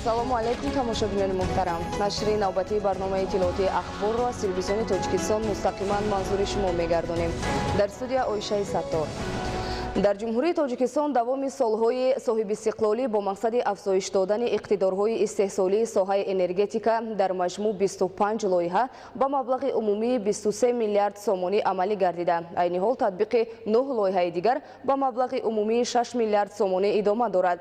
ассалому алайкум тамошобинони муҳтарам. Нашри навбатии барномаи иттилоотии ахборро аз телевизиони Тоҷикистон мустақиман манзури шумо мегардонем. Дар студия Оишаи Саттор. дар ҷумҳурии Тоҷикистон давоми солҳои соҳибистиқлолӣ бо мақсади афзоиш додани иқтидорҳои истеҳсолии соҳаи энергетика дар маҷмӯъ 25 лоиҳа ба маблағи умумии 23 миллиард сомонӣ амалӣ гардида, айни ҳол татбиқи 9 лоиҳаи дигар ба маблағи умумии 6 миллиард сомонӣ идома дорад.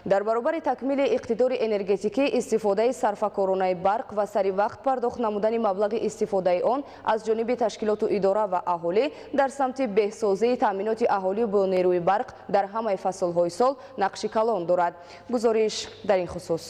дар баробари такмили иқтидори энергетикӣ истифодаи сарфакоронаи барқ ва сари вақт пардохт намудани маблағи истифодаи он аз ҷониби ташкилоту идора ва аҳолӣ дар самти беҳсозии таъминоти аҳолӣ бо нерӯи барқ дар ҳамаи фаслҳои сол нақши калон дорад. гузориш дар ин хусус.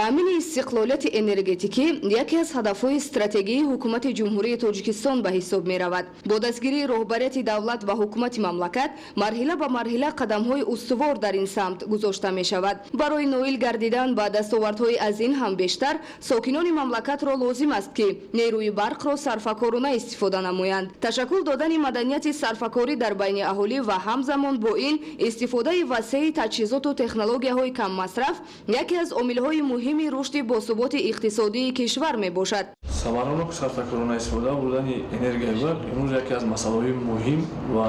таъмини истиқлолияти энергетикӣ яке аз ҳадафҳои стратегии ҳукумати ҷумҳурии Тоҷикистон ба ҳисоб меравад. бо дастгирии роҳбарияти давлат ва ҳукумати мамлакат марҳила ба марҳила қадамҳои устувор дар ин самт гузошта мешавад. барои ноил гардидан ба дастовардҳои аз ин ҳам бештар, сокинони мамлакатро лозим аст ки нерӯи барқро сарфакорона истифода намоянд. ташаккул додани маданияти сарфакорӣ дар байни аҳолӣ ва ҳамзамон бо ин истифодаи васеъи таҷҳизоту технологияҳои каммасраф яке аз омилҳои муҳими рушди босуботи иқтисодии кишвар мебошад. Самаронок сарфакорона истифода бурдани энергияи барқ имрӯз яке аз масъалаҳои муҳим ва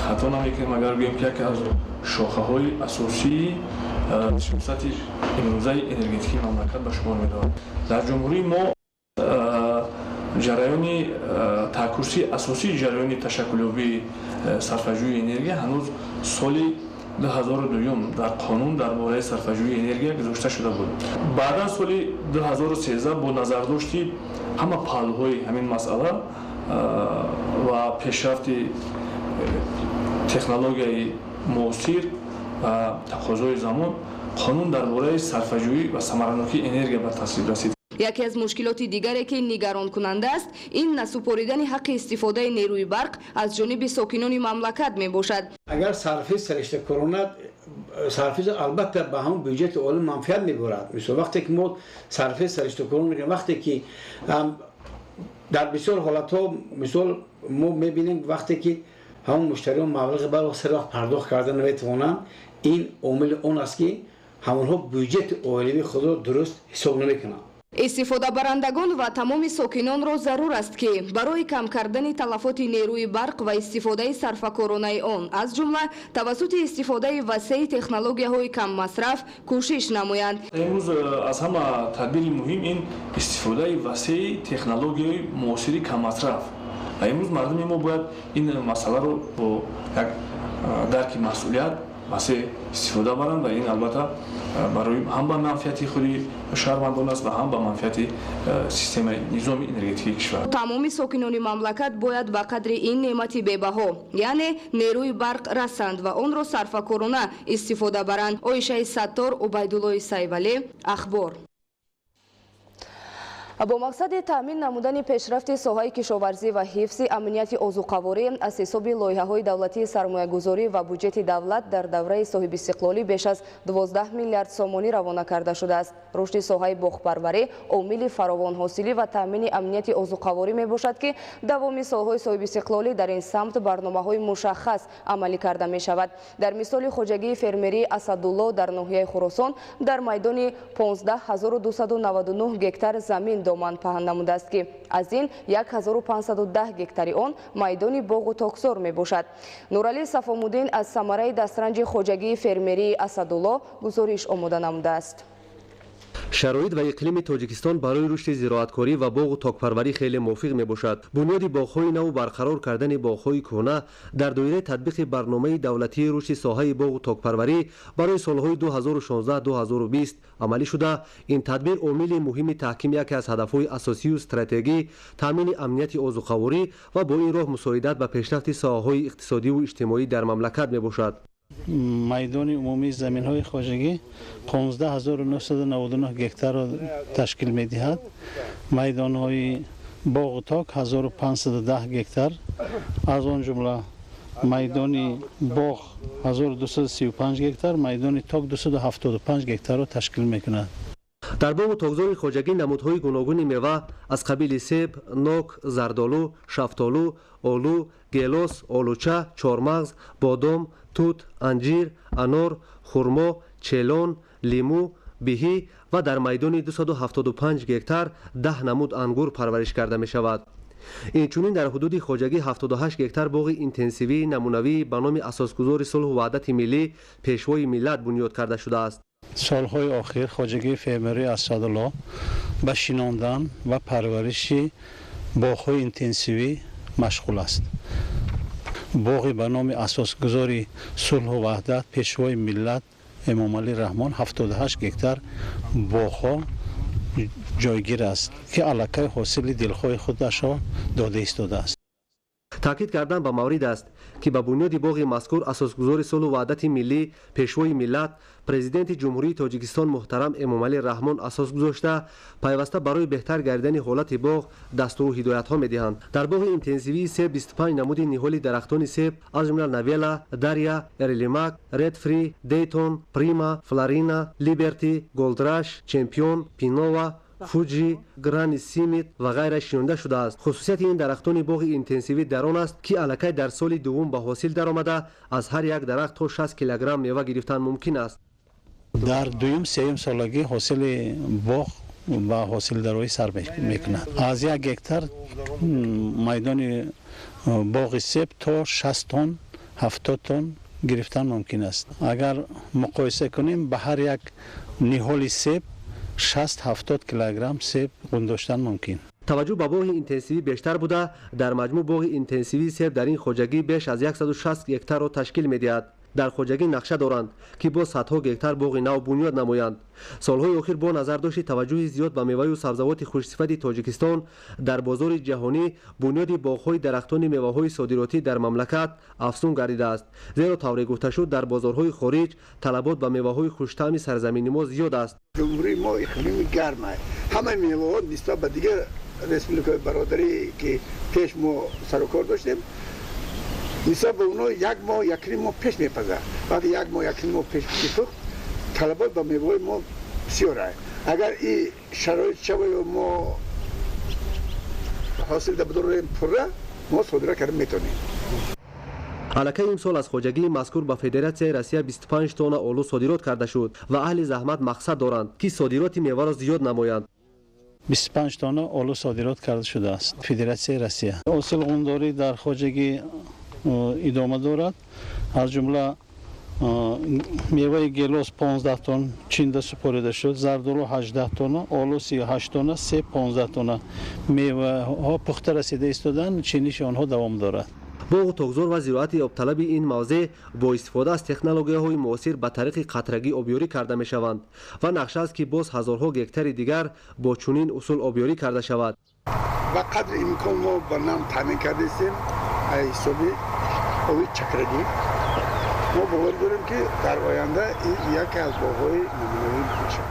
хато намекунем агар гӯем ки яке аз шохаҳои асосии сиёсати имрӯзаи энергетикии мамлакат ба шумор меравад. дар ҷумҳурии мо ҷараёни таъккурси асосии ҷараёни ташаккулёбии сарфаҷӯии энергия ҳанӯз соли 2002 дар қонун дар бораи сарфаҷӯии энергия гузошта шуда буд. баъдан соли 2013 бо назардошти ҳама паҳлӯҳои ҳамин масъала ва пешрафти технологияи муосир ва тақозои замон қонун дар бораи сарфаҷӯӣ ва самаранокии энергия ба тасвиб расид. яке аз мушкилоти дигаре ки нигаронкунанда аст ин насупоридани ҳаққи истифодаи нерӯи барқ аз ҷониби сокинони мамлакат мебошад. агар сарфи сариштакорона сарфи албатта ба ҳамон бюҷети оли манфиат мебарад. мисол вақте ки мо сарфи сариштакорона мекунем, вақте ки дар бисёр ҳолатҳо мисол мо мебинем вақте ки ҳамон муштариён маблағи баросир вақт пардохт карда наметавонанд, ин омили он аст ки ҳамонҳо бюҷети оилавии худро дуруст ҳисоб намекунанд. истифодабарандагон ва тамоми сокинонро зарур аст ки барои кам кардани талафоти нерӯи барқ ва истифодаи сарфакоронаи он аз ҷумла тавассути истифодаи васеъи технологияҳои каммасраф кӯшиш намоянд. имрӯз аз ҳама тадбири муҳим ин истифодаи васеъи технологияҳои муосири каммасраф. имрӯз мардуми мо бояд ин масъаларо бо як дарки масъулият васеъ истифода баранд ва ин албатта барои ҳам ба манфиати худи шаҳрвандон аст ва ҳам ба манфиати системаи низоми энергетикии кишвар. тамоми сокинони мамлакат бояд ба қадри ин неъмати бебаҳо, яъне нерӯи барқ расанд ва онро сарфакорона истифода баранд. Оишаи Саттор, Убайдуллои Сайвалӣ, Ахбор. бо мақсади таъмин намудани пешрафти соҳаи кишоварзӣ ва ҳифзи амнияти озуқаворӣ аз ҳисоби лоиҳаҳои давлатии сармоягузорӣ ва буҷети давлат дар давраи соҳибистиқлолӣ беш аз 12 миллиард сомонӣ равона карда шудааст. рушди соҳаи боғпарварӣ омили фаровонҳосилӣ ва таъмини амнияти озуқаворӣ мебошад ки давоми солҳои соҳибистиқлолӣ дар ин самт барномаҳои мушаххас амалӣ карда мешавад. дар мисоли хоҷагии фермерии Асадулло дар ноҳияи Хуросон дар майдони 15299 гектар замин доман паҳн намудааст ки аз ин 1510 гектари он майдони боғу токсор мебошад. Нуралӣ Сафомуддин аз самараи дастранҷи хоҷагии фермерии Асадулло гузориш омода намудааст. шароит ва иқлими Тоҷикистон барои рушди зироаткорӣ ва боғу токпарварӣ хеле мувофиқ мебошад. бунёди боғҳои наву барқарор кардани боғҳои кӯҳна дар доираи татбиқи барномаи давлатии рушди соҳаи боғу токпарварӣ барои солҳои 2016-2020 амалӣ шуда, ин тадбир омили муҳими таҳким яке аз ҳадафҳои асосию стратегӣ таъмини амнияти озуқаворӣ ва бо ин роҳ мусоидат ба пешрафти соҳаҳои иқтисодиву иҷтимоӣ дар мамлакат мебошад. майдони умумии заминҳои хоҷагӣ 15999 гектарро ташкил медиҳад. майдонҳои боғу ток 1510 гектар, аз он ҷумла майдони боғ 1235 гектар, майдони ток 275 гектарро ташкил мекунад. дар боғу тогзори хоҷагӣ намудҳои гуногуни мева аз қабили себ, нок, зардолу, шафтолу, олу, гелос, олуча, чормағз, бодом, тут, анҷир, анор, хурмо, челон, лимӯ биҳӣ ва дар майдони 275 гектар 10 намуд ангур парвариш карда мешавад. инчунин дар ҳудуди хоҷагӣ 78 гектар боғи интенсивии намунавӣ ба номи асосгузори сулҳу ваҳдати миллӣ пешвои миллат бунёд карда шудааст. солҳои охир хоҷагии фермерии асадулло ба шинондан ва парвариши боғҳои интенсивӣ машғул аст. боғи ба номи асосгузори сулҳу ваҳдат пешвои миллат эмомалӣ раҳмон 78 гектар боғҳо ҷойгир аст ки аллакай ҳосили дилхоҳи худашро дода истодааст. таъкид кардан ба маврид аст ки ба бунёди боғи мазкур асосгузори сулҳу ваҳдати миллӣ пешвои миллат президенти ҷумҳурии тоҷикистон муҳтарам эмомалӣ раҳмон асос гузошта пайваста барои беҳтар гардидани ҳолати боғ дастуру ҳидоятҳо медиҳанд. дар боғи интенсивии себ 25 намуди ниҳоли дарахтони себ аз ҷумла навела, дарья, эрлимак, редфри, дейтон, прима, флорина, либерти, голдраш, чемпион, пинова, фуджи, грани симит ва ғайра шинонда шудааст. хусусияти ин дарахтони боғи интенсивӣ дар он аст ки аллакай дар соли дуввум ба ҳосил даромада аз ҳар як дарахт то 60 килограмм мева гирифтан мумкин аст. дар дуюм сеюм солагӣ ҳосили боғ ба ҳосилдароӣ сар мекунад. аз 1 гектар майдони боғи себ то 60 тонн 70 тонн гирифтан мумкин аст. агар муқоиса кунем ба ҳар як ниҳоли себ 60-70 килограмм себ гундоштан мумкин. таваҷҷӯҳ ба боғи интенсивӣ бештар буда дар маҷмӯъ боғи интенсивии себ дар ин хоҷагӣ беш аз 160 гектарро ташкил медиҳад. дар хоҷагӣ нақша доранд ки бо садҳо гектар боғи нав бунёд намоянд. солҳои охир бо назардошти таваҷҷӯҳи зиёд ба меваю сабзавоти хушсифати тоҷикистон дар бозори ҷаҳонӣ бунёди боғҳои дарахтони меваҳои содиротӣ дар мамлакат афзун гардидааст, зеро тавре гуфта шуд дар бозорҳои хориҷ талабот ба меваҳои хуштаъми сарзамини мо зиёд аст. ҷумҳурии мо иқлими гарм аст. ҳамаи меваҳо нисбат ба дигар республикаҳои бародарӣ ки пеш мо сару кор доштем нисбат ба оно як моҳ якним моҳ пеш мепазад. вақте як моҳ якним моҳ пеш мепух талабот ба меваҳои мо бисёр аст. агар ин шароит шавад мо ҳосил дабдорем пурра мо содира карда метавонем. аллакай имсол аз хоҷагии мазкур ба федератсияи россия 25 тонна олу содирот карда шуд ва аҳли заҳмат мақсад доранд ки содироти меваро зиёд намоянд. 25 тонна олу содирот карда шудааст федератсияи россия. ҳосилгундорӣ дар хоҷагӣ идома дорад. аз ҷумла меваи гелос 15 тонн чинда супорида шуд, зардолу 18 тонна, олу 38 тонна, себ 15 тонна. меваҳо пухта расида истоданд, чиниши онҳо давом дорад. боғу тогзор ва зироати обталаби ин мавзеъ бо истифода аз технологияҳои муосир ба тариқи қатрагӣ обёрӣ карда мешаванд ва нақша аст ки боз ҳазорҳо гектари дигар бо чунин усул обёрӣ карда шавад. ба қадри имкон мо ба нам таъмин кардастем аз ҳисоби оби чакрагӣ. мо бовар дорем ки дар оянда ин яке аз боғҳои намунавӣ мешавад.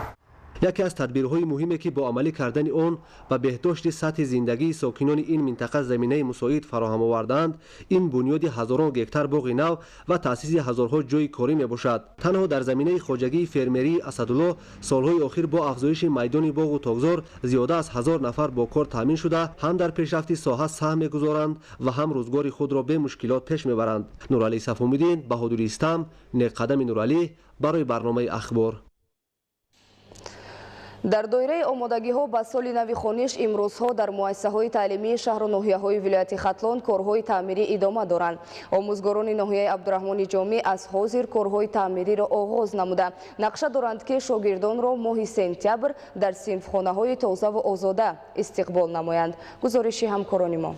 яке аз тадбирҳои муҳиме ки бо амалӣ кардани он ба беҳдошти сатҳи зиндагии сокинони ин минтақа заминаи мусоид фароҳам овардаанд, ин бунёди ҳазорон гектар боғи нав ва таъсиси ҳазорҳо ҷойи корӣ мебошад. танҳо дар заминаи хоҷагии фермерии асадулло солҳои охир бо афзоиши майдони боғу тогзор зиёда аз 1000 нафар бо кор таъмин шуда ҳам дар пешрафти соҳа саҳм мегузоранд ва ҳам рӯзгори худро бе мушкилот пеш мебаранд. нуралӣ сафумиддин, баҳодури истам, неқадами нуралӣ барои барномаи ахбор. дар доираи омодагиҳо ба соли нави хониш имрӯзҳо дар муассисаҳои таълимии шаҳру ноҳияҳои вилояти хатлон корҳои таъмирӣ идома доранд. омӯзгорони ноҳияи абдураҳмони ҷомӣ аз ҳозир корҳои таъмириро оғоз намуда нақша доранд ки шогирдонро моҳи сентябр дар синфхонаҳои тозаву озода истиқбол намоянд. гузориши ҳамкорони мо.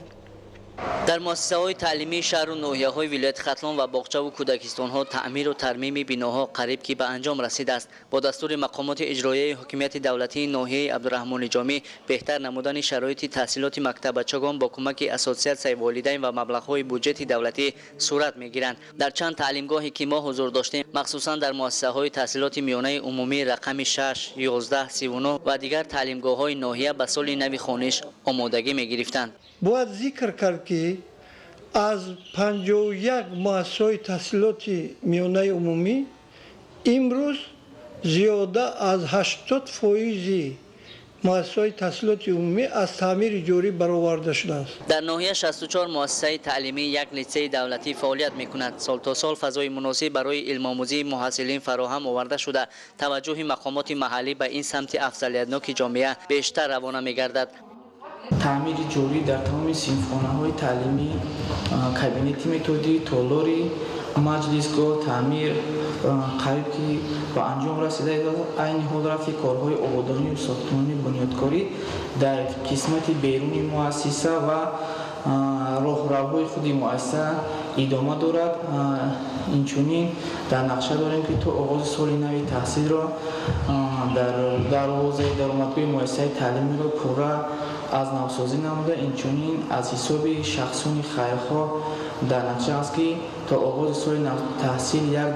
дар муассисаҳои таълимии шаҳру ноҳияҳои вилояти хатлон ва боғчаву кӯдакистонҳо таъмиру тармими биноҳо қариб ки ба анҷом расидааст. бо дастури мақомоти иҷроияи ҳокимияти давлатии ноҳияи абдураҳмони ҷомӣ беҳтар намудани шароити таҳсилоти мактабачагон бо кӯмаки ассотсиатсияи волидайн ва маблағҳои буҷети давлатӣ сурат мегиранд. дар чанд таълимгоҳе ки мо ҳузур доштем, махсусан дар муассисаҳои таҳсилоти миёнаи умумӣ рақами 6, 11, 39 ва дигар таълимгоҳҳои ноҳия ба соли нави хониш омодагӣ мегирифтанд. бояд зикр кард ки аз 51 муассисаҳои таҳсилоти миёнаи умумӣ имрӯз зиёда аз 80% муассисаҳои таҳсилоти умумӣ аз таъмири ҷорӣ бароварда шудааст. дар ноҳия 64 муассисаи таълимӣ, як литсеи давлатӣ фаъолият мекунад. сол то сол фазои муносиб барои илмомӯзии муҳассилин фароҳам оварда шуда, таваҷҷӯҳи мақомоти маҳаллӣ ба ин самти афзалиятноки ҷомеа бештар равона мегардад. таъмири ҷорӣ дар тамоми синфхонаҳои таълимӣ, кабинети методӣ, толори маҷлисгоҳ таъмир қариб ки ба анҷом расида. айни ҳол рафти корҳои ободонию сохтмони бунёдкорӣ дар қисмати беруни муассиса ва роҳравҳои худи муассиса идома дорад. инчунин дар нақша дорем ки то оғози соли нави таҳсилро дар дарвозаи даромадгоҳи муассисаи таълимиро пурра аз навсозӣ намуда, инчунин аз ҳисоби шахсони хайрхоҳ дар нақша аст ки то оғози соли таҳсил як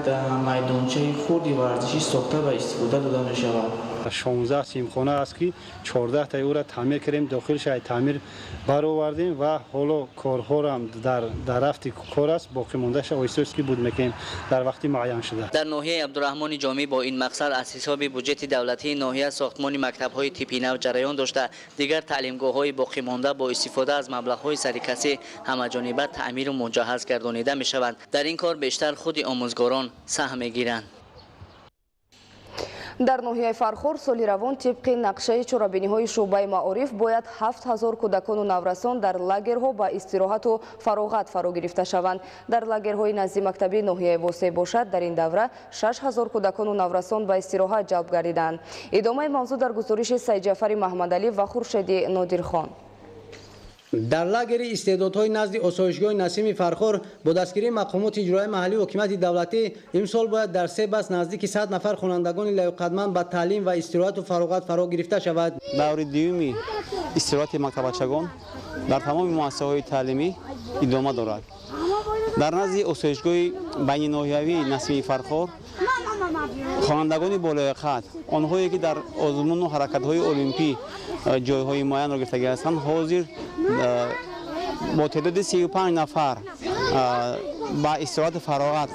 майдончаи хурди варзишӣ сохта ва истифода дода мешавад. 16 симхона аст ки 14 таи ӯро таъмир кардем, дохилшай таъмир баровардем ва ҳоло корҳоро дар рафти кор аст, боқӣ мондаша оҳиста буд мекунем дар вақти муайян шуда. дар ноҳияи абдураҳмони ҷомӣ бо ин мақсад аз ҳисоби буҷети давлатии ноҳия сохтмони мактабҳои типи нав ҷараён дошта, дигар таълимгоҳҳои боқимонда бо истифода аз маблағҳои сарикасӣ ҳамаҷониба таъмиру муҷаҳҳаз гардонида мешаванд. дар ин кор бештар худи омӯзгорон саҳм мегиранд. дар ноҳияи Фархор соли равон тибқи нақшаи чорабиниҳои шуъбаи маориф бояд 7000 кӯдакону наврасон дар лагерҳо ба истироҳату фароғат фаро гирифта шаванд. дар лагерҳои назди мактаби ноҳияи Восеъ бошад, дар ин давра 6000 кӯдакону наврасон ба истироҳат ҷалб гардиданд. идомаи мавзӯъ дар гузориши Саидҷафари Маҳмадалӣ ва Хуршеди Нодирхон. дар лагери истеъдодҳои назди осоишгоҳи Насими Фархор бо дастгирии мақомоти иҷроии маҳаллии ҳокимияти давлатӣ имсол бояд дар 3 бас наздики 100 нафар хонандагони лоиққадманд ба таълим ва истироҳату фароғат фаро гирифта шавад. даври дуюми истироҳати мактабачагон дар тамоми муассисаҳои таълимӣ идома дорад. дар назди осоишгоҳи байниноҳиявии Насими Фархор хонандагони болоиққат, онҳое ки дар озмуну ҳаракатҳои олимпӣ ҷойҳои муайянро гирифтагӣ ҳастанд, ҳозир бо теъдоди 35 нафар ба истироҳати фароғат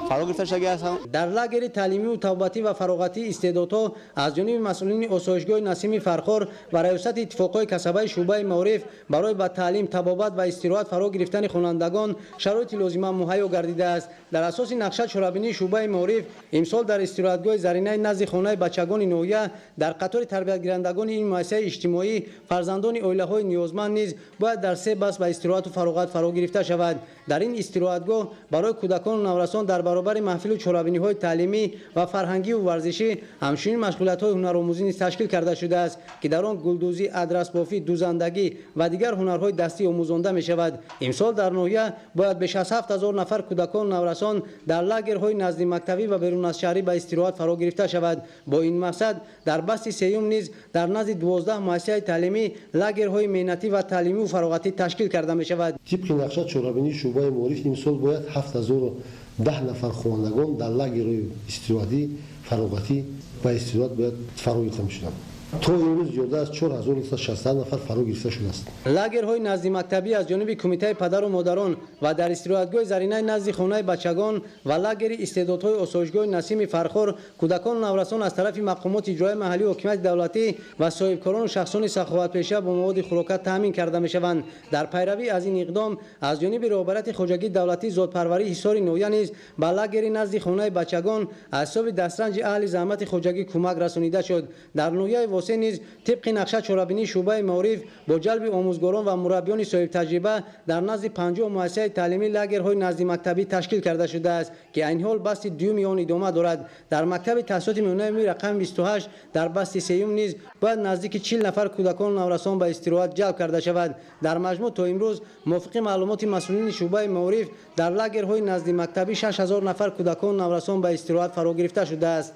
фаро гирифта шуда ҳастанд. дар лагери таълимию тавбатӣ ва фароғатии истеъдодҳо аз ҷониби масъулини осоишгоҳи Насими Фархор ва раёсати иттифоқҳои касабаи шуъбаи маориф барои ба таълим, табобат ва истироҳат фаро гирифтани хонандагон шароити лозима муҳайё гардидааст. дар асоси нақша чорабинии шуъбаи маориф имсол дар истироҳатгоҳи заринаи назди хонаи бачагони ноҳия дар қатори тарбиятгирандагони ин муассисаи иҷтимоӣ фарзандони оилаҳои ниёзманд низ бояд дар 3 бас ба истироҳату фароғат фаро гирифта шавад. дар ин истироҳатгоҳ барои кӯдакону наврасон дар баробари маҳфилу чорабиниҳои таълимӣ ва фарҳангиву варзишӣ ҳамчунин машғулиятҳои ҳунаромӯзӣ низ ташкил карда шудааст ки дар он гулдӯзӣ, адрасбофӣ, дузандагӣ ва дигар ҳунарҳои дастӣ омӯзонда мешавад. имсол дар ноҳия бояд беш аз 7000 нафар кӯдакону наврасон дар лагерҳои назди мактабӣ ва берун аз шаҳрӣ ба истироҳат фаро гирифта шавад. бо ин мақсад дар басти сеюм низ дар назди 12 муассисаи таълимӣ лагерҳои меҳнатӣ ва таълимию фароғатӣ ташкил карда мешавад. тибқи нақша чорабинии шуъбаи маориф имсол бояд 7010 нафар хонандагон дар лагерҳои истироҳатӣ, фароғатӣ ва истироҳат бояд фаро гирифта мешуданд. то имрӯз ҷода аз 4960 нафар фаро гирифта шудааст. лагерҳои назди мактабӣ аз ҷониби кумитаи падару модарон ва дар истироҳатгоҳи заринаи назди хонаи бачагон ва лагери истеъдодҳои осоишгоҳи Насими Фархор кӯдакону наврасон аз тарафи мақомоти иҷроии маҳаллии ҳокимияти давлатӣ ва соҳибкорону шахсони саховатпеша бо маводи хӯрокат таъмин карда мешаванд. дар пайравӣ аз ин иқдом аз ҷониби роҳбарияти хоҷагии давлатии зотпарварии ҳисори ноҳия низ ба лагери назди хонаи бачагон аз ҳисоби дастранҷи аҳли заҳмати хоҷагӣ кӯмак расонида шуд. дар ноҳияи Восеъ низ тибқи нақша чорабинии шуъбаи маориф бо ҷалби омӯзгорон ва мураббиёни соҳибтаҷриба дар назди 50 муассисаи таълимӣ лагерҳои назди мактабӣ ташкил карда шудааст ки айни ҳол басти дуюми он идома дорад. дар мактаби таҳсилоти миёнаи рақами 28 дар басти сеюм низ бояд наздики 40 нафар кӯдакону наврасон ба истироҳат ҷалб карда шавад. дар маҷмӯъ то имрӯз мувофиқи маълумоти масъулини шуъбаи маориф дар лагерҳои назди мактабӣ 6000 нафар кӯдакону наврасон ба истироҳат фаро гирифта шудааст.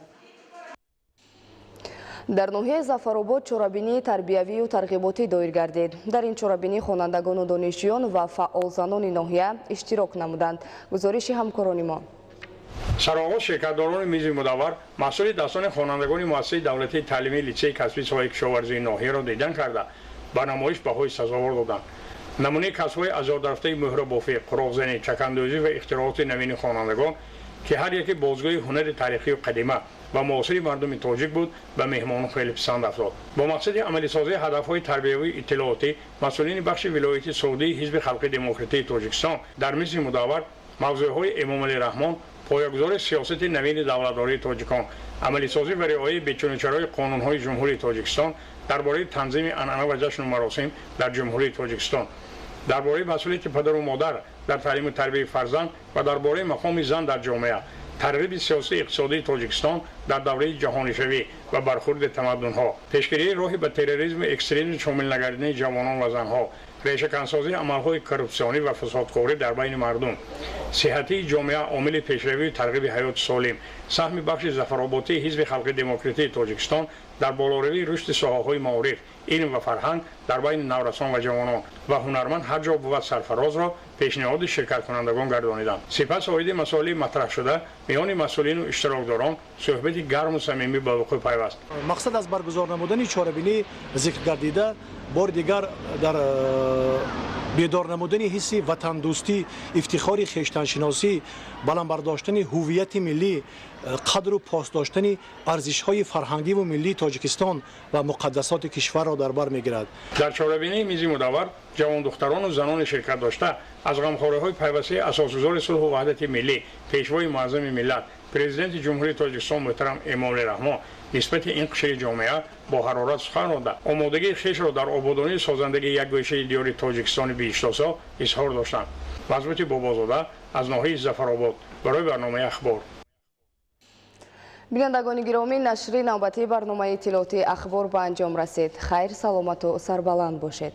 дар ноҳияи Зафаробод чорабинии тарбиявию тарғиботӣ доир гардид. дар ин чорабинӣ хонандагону донишҷӯён ва фаъолзанони ноҳия иштирок намуданд. гузориши ҳамкорони мо. сароғоз ширкатдорони мизи мудаввар масъули дастони хонандагони муассисаи давлатии таълимии литсеи касбии соҳаи кишоварзии ноҳияро дидан карда ба намоиш баҳои сазовор доданд. намунаи касбҳои азоддарафтаи мӯҳрабофӣ, қуроқзанӣ, чакандӯзӣ ва ихтирооти навини хонандагон که هر یکی بازگوی هنر تاریخی و قدیمه و معاصر مردم تاجیک بود به مهمانان خیلی پسند افتاد. با مقصد عملی سازی هدف‌های تربیوی اطلاعاتی، مسئولین بخش ولایتی سعودی حزب خلق دموکراتیک تاجیکستان در میز مداور موضوعهای امام علی رحمان، پایه‌گذار سیاست نوین دولتداری تاجیکان، عملی سازی و رعایت بی‌چون قانون‌های جمهوری تاجیکستان درباره تنظیم عنعنه و جشن و مراسم در جمهوری تاجیکستان، درباره مسئولیت پدر و مادر در تعلیم و تربیت فرزند و درباره مقام زن در جامعه، ترغیب سیاسی اقتصادی تاجیکستان در دوره جهانی شوی و برخورد تمدن‌ها، پیشگیری راه به تروریسم و اکستریسم شامل نگردیدن جوانان و زنها، ریشه‌کنسازی عمل‌های کورپسیونی و فسادکاری در بین مردم، صحتی جامعه عامل پیشروی و ترغیب حیات سالم، سهم بخش ظفرآبادی حزب خلق دموکراتیک تاجیکستان در بالاروی رشد ساحه‌های معارف، علم و فرهنگ در بین نورسان و جوانان و هنرمند هر جا بود سرفراز را پیشنهاد شرکت کنندگان گردانیدند. سپس آید مسائل مطرح شده میان مسئولین و اشتراکداران صحبت گرم و صمیمی به وقوع پیوست. مقصد از برگزار نمودن چهاربینی ذکر گردیده بار دیگر در بیدار نمودن حس وطن دوستی، افتخار خویشتنشناسی، بلند برداشتن هویت ملی، قدر و پاس داشتن ارزش‌های فرهنگی و ملی تاجیکستان و مقدسات کشور را در بر می‌گیرد. در چهاربینی میز مداور جوان دختران و زنان شرکت داشته از غمخوری‌های پیوسته اساسگزار صلح و وحدت ملی، پیشوای معظم ملت، پرزیدنت جمهوری تاجیکستان محترم امام علی رحمان نسبت این قشر جامعه با حرارت سخن راند. آمادگی خویش را در آبادانی سازندگی یک گوشه دیار تاجیکستان بیشتاسا اظهار داشتند. مضبوط بابازاده از ناحیه ظفرآباد برای برنامه اخبار. بینندگان گرامی، نشر نوبتی برنامه اطلاعاتی اخبار به انجام رسید. خیر، سلامت و سربلند باشید.